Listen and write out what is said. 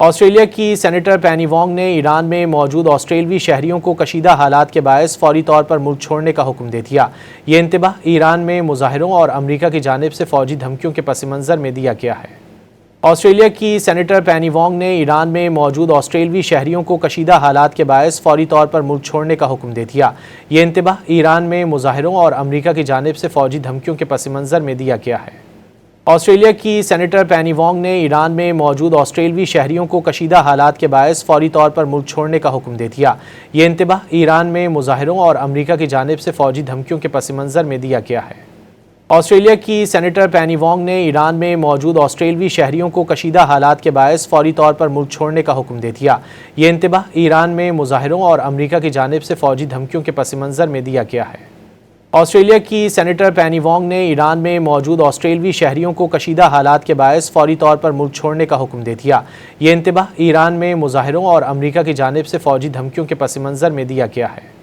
Australia کی senator پینی وانگ نے ایران میں موجود آسٹریلوی شہریوں کو کشیدہ حالات کے باعث فوری طور پر ملک چھوڑنے کا حکم دے دیا۔ یہ انتباہ ایران میں مظاہروں اور امریکہ کی جانب سے فوجی دھمکیوں کے پس منظر میں دیا گیا ہے۔ آسٹریلیا کی سینیٹر پینی وانگ نے ایران میں موجود آسٹریلوی شہریوں کو کشیدہ حالات کے باعث فوری طور پر ملک چھوڑنے کا حکم دے دیا۔ یہ انتباہ ایران میں مظاہروں اور امریکہ کی جانب سے فوجی دھمکیوں کے پس منظر میں دیا گیا ہے۔ آسٹریلیا کی سینیٹر پینی وانگ نے ایران میں موجود آسٹریلوی شہریوں کو کشیدہ حالات کے باعث فوری طور پر ملک چھوڑنے کا حکم دے دیا۔ یہ انتباہ ایران میں مظاہروں اور امریکہ کی جانب سے فوجی دھمکیوں کے پس منظر میں دیا گیا ہے۔ آسٹریلیا کی سینیٹر پینی وانگ نے ایران میں موجود آسٹریلوی شہریوں کو کشیدہ حالات کے باعث فوری طور پر ملک چھوڑنے کا حکم دے دیا۔ یہ انتباہ ایران میں مظاہروں اور امریکہ کی جانب سے فوجی دھمکیوں کے پس منظر میں دیا گیا ہے۔ آسٹریلیا کی سینیٹر پینی وانگ نے ایران میں موجود آسٹریلوی شہریوں کو کشیدہ حالات کے باعث فوری طور پر ملک چھوڑنے کا حکم دے دیا۔ یہ انتباہ ایران میں مظاہروں اور امریکہ کی جانب سے فوجی دھمکیوں کے پس منظر میں دیا گیا ہے۔